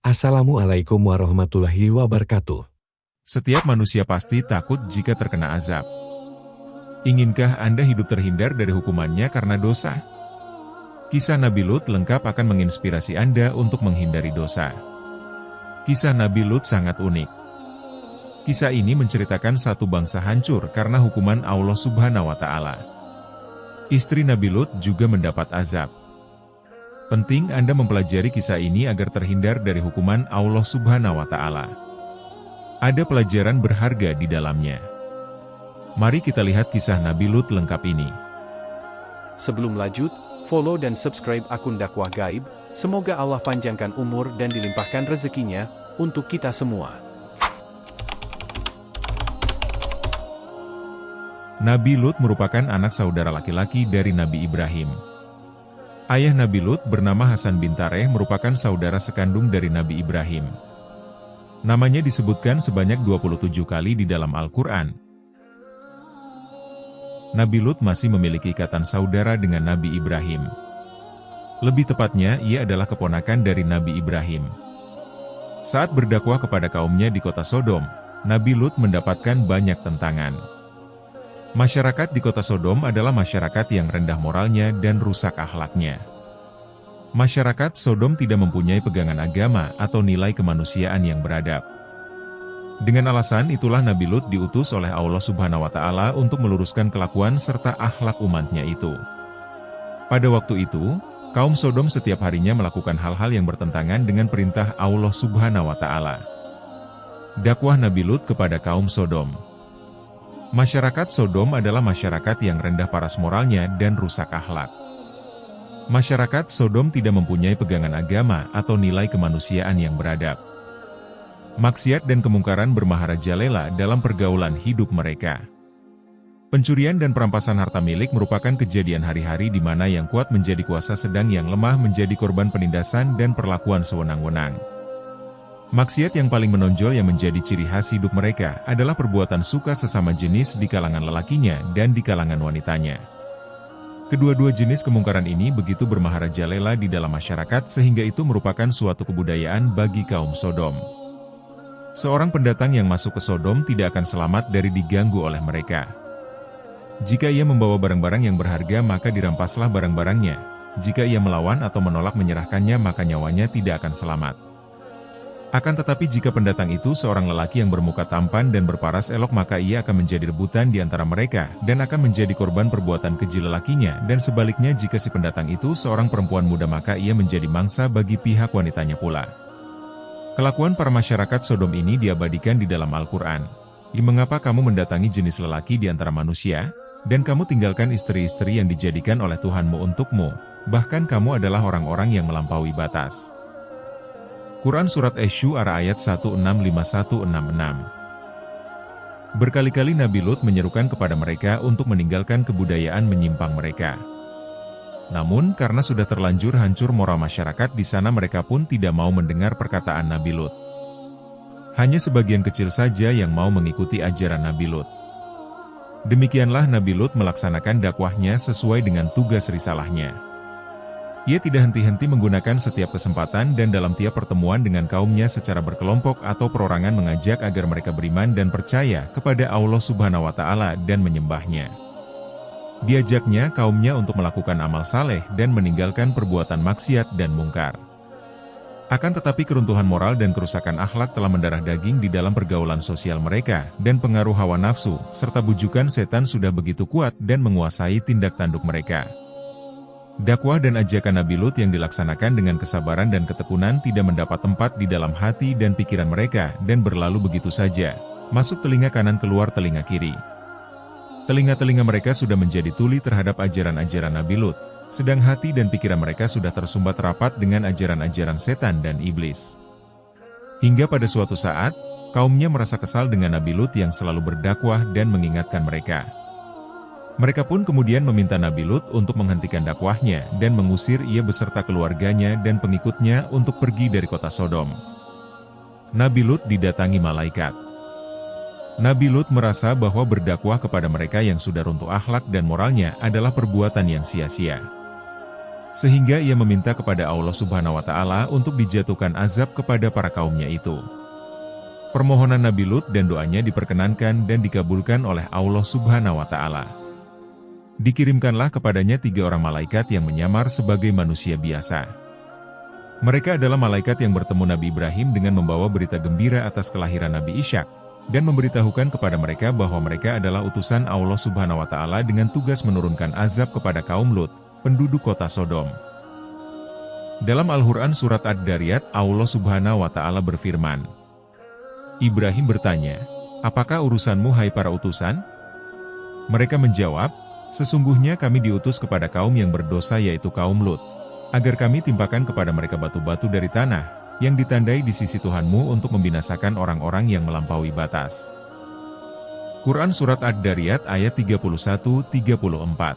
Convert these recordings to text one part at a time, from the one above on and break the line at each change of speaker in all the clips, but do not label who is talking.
Assalamualaikum warahmatullahi wabarakatuh.
Setiap manusia pasti takut jika terkena azab. Inginkah Anda hidup terhindar dari hukumannya karena dosa? Kisah Nabi Lut lengkap akan menginspirasi Anda untuk menghindari dosa. Kisah Nabi Lut sangat unik. Kisah ini menceritakan satu bangsa hancur karena hukuman Allah Subhanahu wa Ta'ala. Istri Nabi Lut juga mendapat azab. Penting Anda mempelajari kisah ini agar terhindar dari hukuman Allah Subhanahu wa Ta'ala. Ada pelajaran berharga di dalamnya. Mari kita lihat kisah Nabi Lut lengkap ini.
Sebelum lanjut, follow dan subscribe akun Dakwah Gaib. Semoga Allah panjangkan umur dan dilimpahkan rezekinya untuk kita semua.
Nabi Lut merupakan anak saudara laki-laki dari Nabi Ibrahim. Ayah Nabi Lut bernama Hasan bin Tareh merupakan saudara sekandung dari Nabi Ibrahim. Namanya disebutkan sebanyak 27 kali di dalam Al-Quran. Nabi Lut masih memiliki ikatan saudara dengan Nabi Ibrahim. Lebih tepatnya, ia adalah keponakan dari Nabi Ibrahim. Saat berdakwah kepada kaumnya di kota Sodom, Nabi Lut mendapatkan banyak tentangan. Masyarakat di kota Sodom adalah masyarakat yang rendah moralnya dan rusak akhlaknya. Masyarakat Sodom tidak mempunyai pegangan agama atau nilai kemanusiaan yang beradab. Dengan alasan itulah Nabi Lut diutus oleh Allah Subhanahu wa Ta'ala untuk meluruskan kelakuan serta akhlak umatnya itu. Pada waktu itu, kaum Sodom setiap harinya melakukan hal-hal yang bertentangan dengan perintah Allah Subhanahu wa Ta'ala. Dakwah Nabi Lut kepada kaum Sodom. Masyarakat Sodom adalah masyarakat yang rendah paras moralnya dan rusak akhlak. Masyarakat Sodom tidak mempunyai pegangan agama atau nilai kemanusiaan yang beradab. Maksiat dan kemungkaran bermaharajalela dalam pergaulan hidup mereka. Pencurian dan perampasan harta milik merupakan kejadian hari-hari di mana yang kuat menjadi kuasa sedang yang lemah menjadi korban penindasan dan perlakuan sewenang-wenang. Maksiat yang paling menonjol yang menjadi ciri khas hidup mereka adalah perbuatan suka sesama jenis di kalangan lelakinya dan di kalangan wanitanya. Kedua-dua jenis kemungkaran ini begitu bermaharajalela di dalam masyarakat sehingga itu merupakan suatu kebudayaan bagi kaum Sodom. Seorang pendatang yang masuk ke Sodom tidak akan selamat dari diganggu oleh mereka. Jika ia membawa barang-barang yang berharga maka dirampaslah barang-barangnya. Jika ia melawan atau menolak menyerahkannya maka nyawanya tidak akan selamat. Akan tetapi jika pendatang itu seorang lelaki yang bermuka tampan dan berparas elok maka ia akan menjadi rebutan di antara mereka dan akan menjadi korban perbuatan keji lelakinya dan sebaliknya jika si pendatang itu seorang perempuan muda maka ia menjadi mangsa bagi pihak wanitanya pula. Kelakuan para masyarakat Sodom ini diabadikan di dalam Al-Quran. Mengapa kamu mendatangi jenis lelaki di antara manusia, dan kamu tinggalkan istri-istri yang dijadikan oleh Tuhanmu untukmu, bahkan kamu adalah orang-orang yang melampaui batas. Quran Surat Asy-Syu'ara ayat 165-166. Berkali-kali Nabi Lut menyerukan kepada mereka untuk meninggalkan kebudayaan menyimpang mereka. Namun karena sudah terlanjur hancur moral masyarakat di sana mereka pun tidak mau mendengar perkataan Nabi Lut. Hanya sebagian kecil saja yang mau mengikuti ajaran Nabi Lut. Demikianlah Nabi Lut melaksanakan dakwahnya sesuai dengan tugas risalahnya. Ia tidak henti-henti menggunakan setiap kesempatan dan dalam tiap pertemuan dengan kaumnya secara berkelompok atau perorangan mengajak agar mereka beriman dan percaya kepada Allah Subhanahu wa Ta'ala dan menyembahnya. Diajaknya kaumnya untuk melakukan amal saleh dan meninggalkan perbuatan maksiat dan mungkar. Akan tetapi keruntuhan moral dan kerusakan akhlak telah mendarah daging di dalam pergaulan sosial mereka dan pengaruh hawa nafsu serta bujukan setan sudah begitu kuat dan menguasai tindak tanduk mereka. Dakwah dan ajakan Nabi Lut yang dilaksanakan dengan kesabaran dan ketekunan tidak mendapat tempat di dalam hati dan pikiran mereka dan berlalu begitu saja, masuk telinga kanan keluar telinga kiri. Telinga-telinga mereka sudah menjadi tuli terhadap ajaran-ajaran Nabi Lut, sedang hati dan pikiran mereka sudah tersumbat rapat dengan ajaran-ajaran setan dan iblis. Hingga pada suatu saat, kaumnya merasa kesal dengan Nabi Lut yang selalu berdakwah dan mengingatkan mereka. Mereka pun kemudian meminta Nabi Lut untuk menghentikan dakwahnya dan mengusir ia beserta keluarganya dan pengikutnya untuk pergi dari kota Sodom. Nabi Lut didatangi malaikat. Nabi Lut merasa bahwa berdakwah kepada mereka yang sudah runtuh akhlak dan moralnya adalah perbuatan yang sia-sia. Sehingga ia meminta kepada Allah Subhanahu wa Ta'ala untuk dijatuhkan azab kepada para kaumnya itu. Permohonan Nabi Lut dan doanya diperkenankan dan dikabulkan oleh Allah Subhanahu wa Ta'ala. Dikirimkanlah kepadanya 3 orang malaikat yang menyamar sebagai manusia biasa. Mereka adalah malaikat yang bertemu Nabi Ibrahim dengan membawa berita gembira atas kelahiran Nabi Ishak, dan memberitahukan kepada mereka bahwa mereka adalah utusan Allah Subhanahu wa Ta'ala dengan tugas menurunkan azab kepada kaum Lut, penduduk kota Sodom. Dalam Al-Quran Surat Ad-Dariyat, Allah Subhanahu wa Ta'ala berfirman, Ibrahim bertanya, "Apakah urusanmu hai para utusan?" Mereka menjawab, "Sesungguhnya kami diutus kepada kaum yang berdosa yaitu kaum Lut, agar kami timpakan kepada mereka batu-batu dari tanah, yang ditandai di sisi Tuhanmu untuk membinasakan orang-orang yang melampaui batas." Quran Surat Ad-Dariyat ayat 31-34.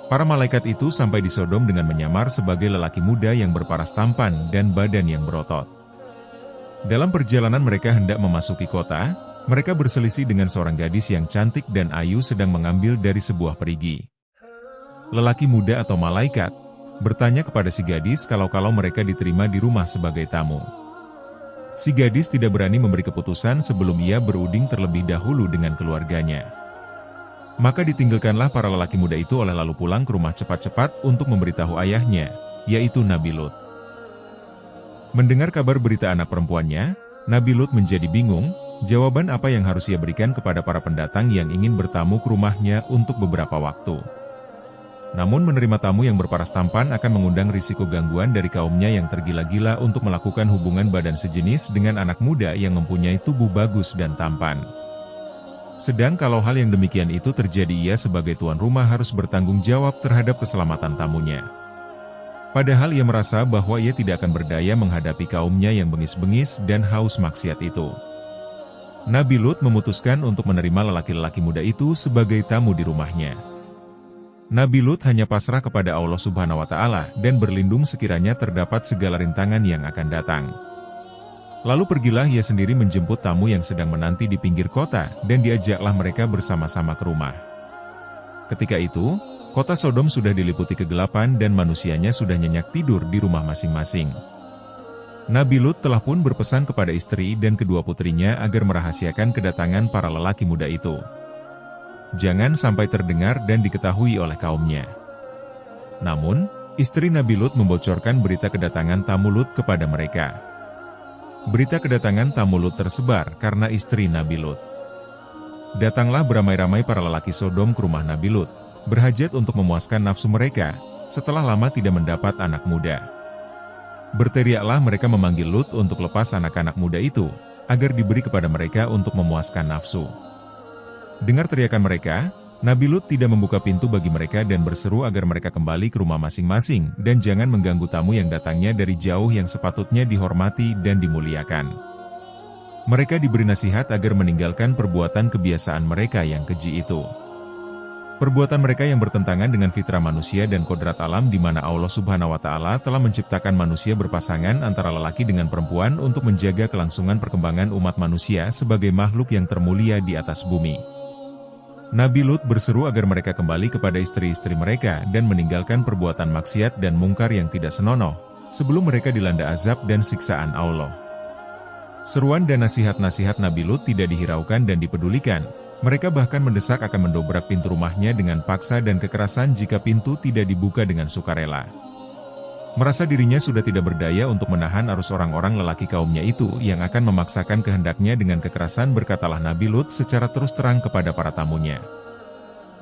Para malaikat itu sampai di Sodom dengan menyamar sebagai lelaki muda yang berparas tampan dan badan yang berotot. Dalam perjalanan mereka hendak memasuki kota, mereka berselisih dengan seorang gadis yang cantik dan ayu sedang mengambil dari sebuah perigi. Lelaki muda atau malaikat bertanya kepada si gadis kalau mereka diterima di rumah sebagai tamu. Si gadis tidak berani memberi keputusan sebelum ia berunding terlebih dahulu dengan keluarganya. Maka ditinggalkanlah para lelaki muda itu lalu pulang ke rumah cepat-cepat untuk memberitahu ayahnya, yaitu Nabi Lut. Mendengar kabar berita anak perempuannya, Nabi Lut menjadi bingung, jawaban apa yang harus ia berikan kepada para pendatang yang ingin bertamu ke rumahnya untuk beberapa waktu. Namun menerima tamu yang berparas tampan akan mengundang risiko gangguan dari kaumnya yang tergila-gila untuk melakukan hubungan badan sejenis dengan anak muda yang mempunyai tubuh bagus dan tampan. Sedang kalau hal yang demikian itu terjadi, ia sebagai tuan rumah harus bertanggung jawab terhadap keselamatan tamunya. Padahal ia merasa bahwa ia tidak akan berdaya menghadapi kaumnya yang bengis-bengis dan haus maksiat itu. Nabi Lut memutuskan untuk menerima lelaki-lelaki muda itu sebagai tamu di rumahnya. Nabi Lut hanya pasrah kepada Allah Subhanahu wa Ta'ala dan berlindung sekiranya terdapat segala rintangan yang akan datang. Lalu pergilah ia sendiri menjemput tamu yang sedang menanti di pinggir kota, dan diajaklah mereka bersama-sama ke rumah. Ketika itu, kota Sodom sudah diliputi kegelapan dan manusianya sudah nyenyak tidur di rumah masing-masing. Nabi Lut telah pun berpesan kepada istri dan kedua putrinya agar merahasiakan kedatangan para lelaki muda itu. Jangan sampai terdengar dan diketahui oleh kaumnya. Namun, istri Nabi Lut membocorkan berita kedatangan tamu Lut kepada mereka. Berita kedatangan tamu Lut tersebar karena istri Nabi Lut. Datanglah beramai-ramai para lelaki Sodom ke rumah Nabi Lut, berhajat untuk memuaskan nafsu mereka, setelah lama tidak mendapat anak muda. Berteriaklah mereka memanggil Lut untuk lepas anak-anak muda itu, agar diberi kepada mereka untuk memuaskan nafsu. Dengar teriakan mereka, Nabi Lut tidak membuka pintu bagi mereka dan berseru agar mereka kembali ke rumah masing-masing dan jangan mengganggu tamu yang datangnya dari jauh yang sepatutnya dihormati dan dimuliakan. Mereka diberi nasihat agar meninggalkan perbuatan kebiasaan mereka yang keji itu. Perbuatan mereka yang bertentangan dengan fitrah manusia dan kodrat alam di mana Allah Subhanahu wa Ta'ala telah menciptakan manusia berpasangan antara lelaki dengan perempuan untuk menjaga kelangsungan perkembangan umat manusia sebagai makhluk yang termulia di atas bumi. Nabi Lut berseru agar mereka kembali kepada istri-istri mereka dan meninggalkan perbuatan maksiat dan mungkar yang tidak senonoh, sebelum mereka dilanda azab dan siksaan Allah. Seruan dan nasihat-nasihat Nabi Lut tidak dihiraukan dan dipedulikan, mereka bahkan mendesak akan mendobrak pintu rumahnya dengan paksa dan kekerasan jika pintu tidak dibuka dengan sukarela. Merasa dirinya sudah tidak berdaya untuk menahan arus orang-orang lelaki kaumnya itu yang akan memaksakan kehendaknya dengan kekerasan, berkatalah Nabi Lut secara terus terang kepada para tamunya.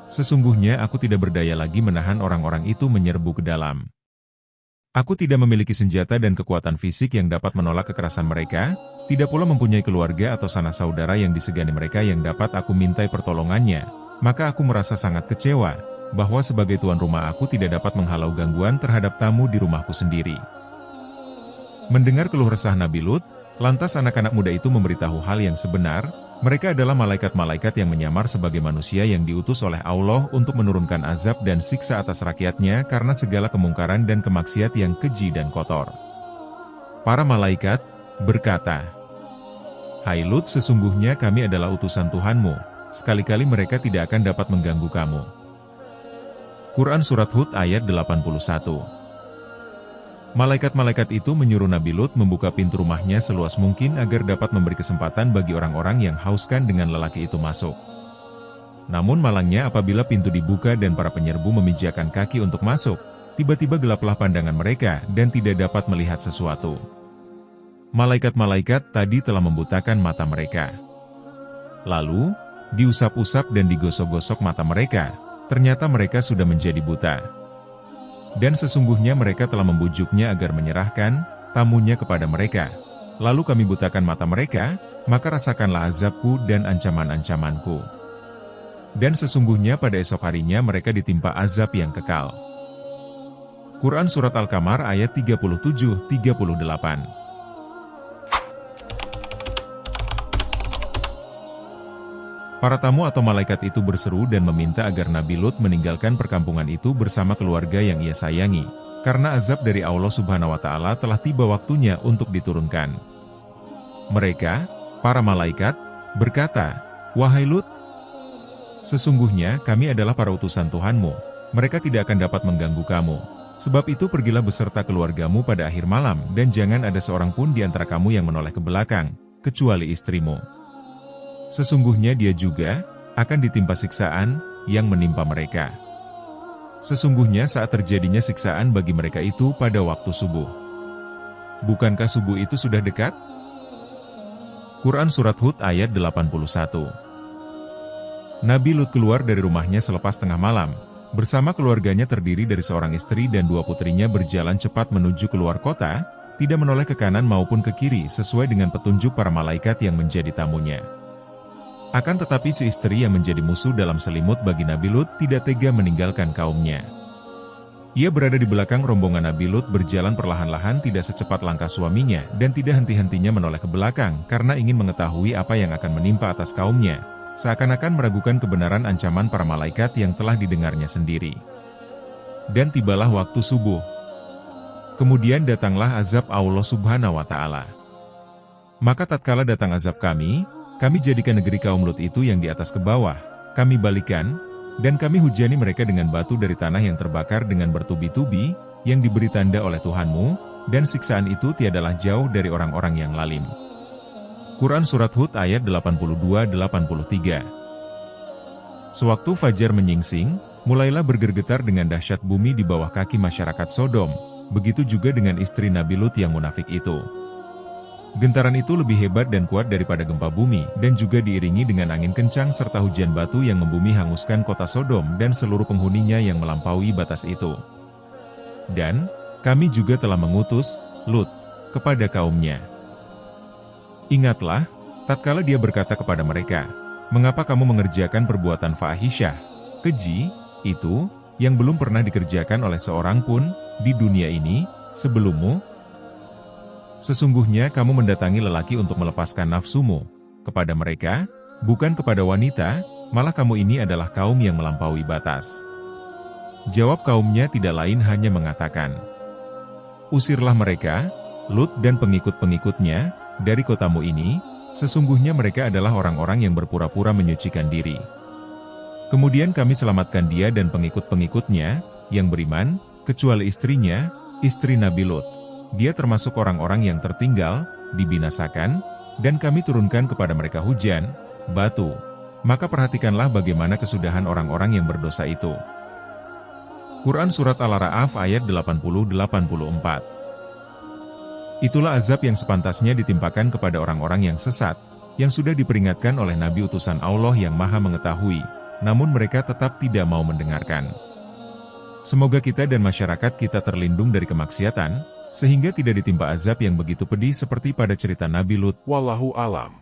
Sesungguhnya aku tidak berdaya lagi menahan orang-orang itu menyerbu ke dalam. Aku tidak memiliki senjata dan kekuatan fisik yang dapat menolak kekerasan mereka, tidak pula mempunyai keluarga atau sanak saudara yang disegani mereka yang dapat aku mintai pertolongannya, maka aku merasa sangat kecewa bahwa sebagai tuan rumah aku tidak dapat menghalau gangguan terhadap tamu di rumahku sendiri. Mendengar keluh resah Nabi Lut, lantas anak-anak muda itu memberitahu hal yang sebenar. Mereka adalah malaikat-malaikat yang menyamar sebagai manusia yang diutus oleh Allah untuk menurunkan azab dan siksa atas rakyatnya karena segala kemungkaran dan kemaksiat yang keji dan kotor. Para malaikat berkata, "Hai Lut, sesungguhnya kami adalah utusan Tuhanmu, sekali-kali mereka tidak akan dapat mengganggu kamu. Quran Surat Hud ayat 81. Malaikat-malaikat itu menyuruh Nabi Lut membuka pintu rumahnya seluas mungkin agar dapat memberi kesempatan bagi orang-orang yang hauskan dengan lelaki itu masuk. Namun malangnya apabila pintu dibuka dan para penyerbu memijakkan kaki untuk masuk, tiba-tiba gelaplah pandangan mereka dan tidak dapat melihat sesuatu. Malaikat-malaikat tadi telah membutakan mata mereka. Lalu, diusap-usap dan digosok-gosok mata mereka, ternyata mereka sudah menjadi buta. Dan sesungguhnya mereka telah membujuknya agar menyerahkan tamunya kepada mereka. Lalu kami butakan mata mereka, maka rasakanlah azabku dan ancaman-ancamanku. Dan sesungguhnya pada esok harinya mereka ditimpa azab yang kekal. Quran Surat Al-Qamar ayat 37-38. Para tamu atau malaikat itu berseru dan meminta agar Nabi Lut meninggalkan perkampungan itu bersama keluarga yang ia sayangi, karena azab dari Allah Subhanahu wa Ta'ala telah tiba waktunya untuk diturunkan. Mereka, para malaikat, berkata, "Wahai Lut, sesungguhnya kami adalah para utusan Tuhanmu, mereka tidak akan dapat mengganggu kamu. Sebab itu pergilah beserta keluargamu pada akhir malam dan jangan ada seorang pun di antara kamu yang menoleh ke belakang, kecuali istrimu. Sesungguhnya dia juga akan ditimpa siksaan yang menimpa mereka. Sesungguhnya saat terjadinya siksaan bagi mereka itu pada waktu subuh. Bukankah subuh itu sudah dekat?" Quran Surat Hud ayat 81. Nabi Lut keluar dari rumahnya selepas tengah malam. Bersama keluarganya terdiri dari seorang istri dan 2 putrinya berjalan cepat menuju keluar kota, tidak menoleh ke kanan maupun ke kiri sesuai dengan petunjuk para malaikat yang menjadi tamunya. Akan tetapi si istri yang menjadi musuh dalam selimut bagi Nabi Lut tidak tega meninggalkan kaumnya. Ia berada di belakang rombongan Nabi Lut berjalan perlahan-lahan tidak secepat langkah suaminya dan tidak henti-hentinya menoleh ke belakang karena ingin mengetahui apa yang akan menimpa atas kaumnya, seakan-akan meragukan kebenaran ancaman para malaikat yang telah didengarnya sendiri. Dan tibalah waktu subuh. Kemudian datanglah azab Allah Subhanahu wa Ta'ala. Maka tatkala datang azab kami jadikan negeri kaum Lut itu yang di atas ke bawah, kami balikan, dan kami hujani mereka dengan batu dari tanah yang terbakar dengan bertubi-tubi, yang diberi tanda oleh Tuhanmu, dan siksaan itu tiadalah jauh dari orang-orang yang lalim. Quran Surat Hud ayat 82-83. Sewaktu fajar menyingsing, mulailah bergetar dengan dahsyat bumi di bawah kaki masyarakat Sodom, begitu juga dengan istri Nabi Lut yang munafik itu. Gentaran itu lebih hebat dan kuat daripada gempa bumi, dan juga diiringi dengan angin kencang serta hujan batu yang membumi hanguskan kota Sodom dan seluruh penghuninya yang melampaui batas itu. Dan, kami juga telah mengutus Lut kepada kaumnya. Ingatlah, tatkala dia berkata kepada mereka, "Mengapa kamu mengerjakan perbuatan fahisyah, keji, itu, yang belum pernah dikerjakan oleh seorang pun, di dunia ini, sebelummu? Sesungguhnya kamu mendatangi lelaki untuk melepaskan nafsumu kepada mereka, bukan kepada wanita, malah kamu ini adalah kaum yang melampaui batas." Jawab kaumnya tidak lain hanya mengatakan, "Usirlah mereka, Lut dan pengikut-pengikutnya, dari kotamu ini, sesungguhnya mereka adalah orang-orang yang berpura-pura menyucikan diri." Kemudian kami selamatkan dia dan pengikut-pengikutnya, yang beriman, kecuali istrinya, istri Nabi Lut. Dia termasuk orang-orang yang tertinggal, dibinasakan, dan kami turunkan kepada mereka hujan, batu. Maka perhatikanlah bagaimana kesudahan orang-orang yang berdosa itu. Quran Surat Al-A'raf ayat 80-84. Itulah azab yang sepantasnya ditimpakan kepada orang-orang yang sesat, yang sudah diperingatkan oleh Nabi utusan Allah yang Maha Mengetahui, namun mereka tetap tidak mau mendengarkan. Semoga kita dan masyarakat kita terlindung dari kemaksiatan, sehingga tidak ditimpa azab yang begitu pedih seperti pada cerita Nabi Lut.
Wallahu alam.